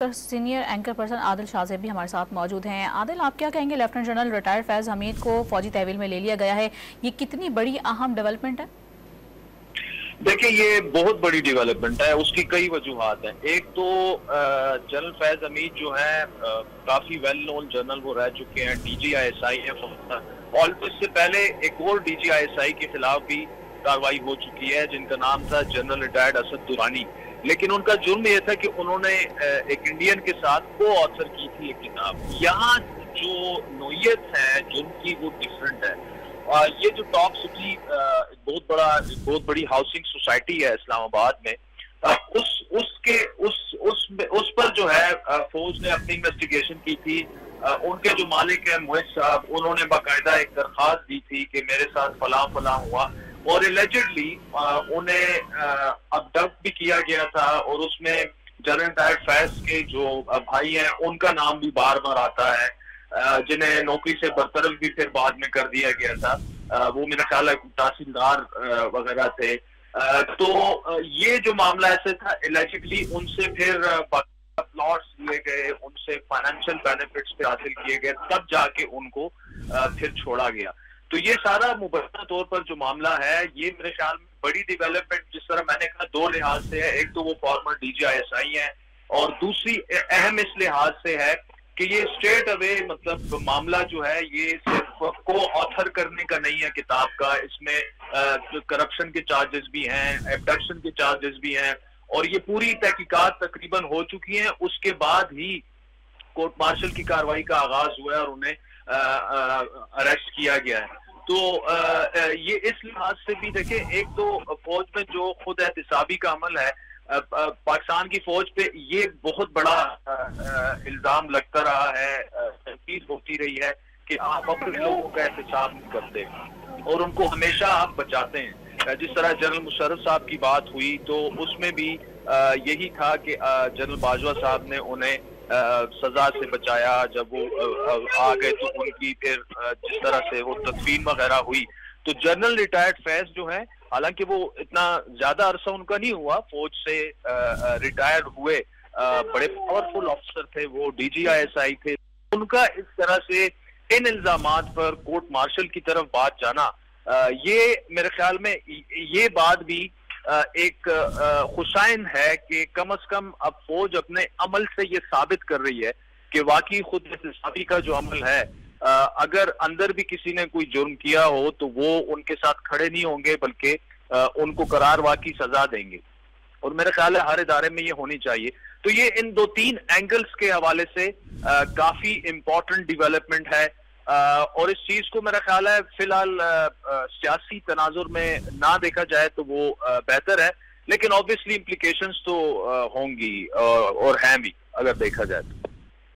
तो senior anchor person Adil Shah भी हमारे साथ मौजूद हैं। आदिल, आप क्या कहेंगे, लेफ्टिनेंट जनरल रिटायर्ड फैज़ हमीद को फौजी तहवील में ले लिया गया है, ये कितनी बड़ी अहम डेवलपमेंट है? देखिए, ये बहुत बड़ी डेवलपमेंट है। उसकी कई वजूहात हैं। एक तो जनरल फैज हमीद जो है काफी वेल नोन जनरल वो रह चुके हैं, DGISI है और इससे पहले एक और DGISI के खिलाफ भी कार्रवाई हो चुकी है जिनका नाम था जनरल रिटायर्ड असद दुरानी। लेकिन उनका जुर्म यह था कि उन्होंने एक इंडियन के साथ को ऑथर की थी एक किताब। यहाँ जो नोयत है जुर्म की वो डिफरेंट है। और ये जो टॉप सिटी बहुत बड़ी हाउसिंग सोसाइटी है इस्लामाबाद में, उस पर जो है फौज ने अपनी इन्वेस्टिगेशन की थी। उनके जो मालिक है मोहित साहब, उन्होंने बाकायदा एक दरखास्त दी थी कि मेरे साथ फला हुआ और एलिजिडली उन्हें अबडक्ट भी किया गया था। और उसमें जनरल रिटायर्ड फैज के जो भाई हैं उनका नाम भी बार बार आता है, जिन्हें नौकरी से बरतरफ भी फिर बाद में कर दिया गया था। वो मेरा ख्याल है तहसीलदार वगैरह थे। तो ये जो मामला ऐसे था, एलिजिडली उनसे फिर प्लॉट्स लिए गए, उनसे फाइनेंशियल बेनिफिट्स पे हासिल किए गए, तब जाके उनको फिर छोड़ा गया। तो ये सारा मुबैना तौर पर जो मामला है, ये मेरे ख्याल में बड़ी डेवलपमेंट जिस तरह मैंने कहा दो लिहाज से है। एक तो वो फॉर्मर DGISI है और दूसरी अहम इस लिहाज से है कि ये स्ट्रेट अवे मतलब मामला जो है ये सिर्फ को ऑथर करने का नहीं है किताब का। इसमें करप्शन के चार्जेस भी हैं, एब्डक्शन के चार्जेस भी हैं और ये पूरी तहकीकात तकरीबन हो चुकी हैं। उसके बाद ही कोर्ट मार्शल की कार्रवाई का आगाज हुआ है और उन्हें अरेस्ट किया गया है। तो ये इस लिहाज से भी देखें, एक तो फौज में जो खुद एहतिसाबी का अमल है, पाकिस्तान की फौज पे ये बहुत बड़ा इल्जाम लगता रहा है, तनकीद होती रही है कि आप अपने लोगों का एहतिसाब नहीं करते और उनको हमेशा आप बचाते हैं। जिस तरह जनरल मुशर्रफ साहब की बात हुई तो उसमें भी यही था कि जनरल बाजवा साहब ने उन्हें सजा से बचाया। जब वो आ गए तो उनकी फिर जिस तरह से वो तदफीन वगैरह हुई। तो जनरल रिटायर्ड फैज जो है, हालांकि वो इतना ज्यादा अरसा उनका नहीं हुआ, फौज से रिटायर हुए, बड़े पावरफुल ऑफिसर थे, वो DGISI थे। उनका इस तरह से इन इल्जामात पर कोर्ट मार्शल की तरफ बात जाना, ये मेरे ख्याल में ये बात भी एक खुशाइन है कि कम अज कम अब फौज अपने अमल से ये साबित कर रही है कि वाकई खुद एहतिसाबी का जो अमल है, अगर अंदर भी किसी ने कोई जुर्म किया हो तो वो उनके साथ खड़े नहीं होंगे, बल्कि उनको करार वाकई सजा देंगे। और मेरा ख्याल है हर इदारे में ये होनी चाहिए। तो ये इन दो तीन एंगल्स के हवाले से काफी इम्पोर्टेंट डेवलपमेंट है। और इस चीज को मेरा ख्याल है फिलहाल सियासी तनाजुर में ना देखा जाए तो वो बेहतर है, लेकिन ऑब्वियसली इम्प्लीकेशंस तो होंगी और हैं भी अगर देखा जाए तो।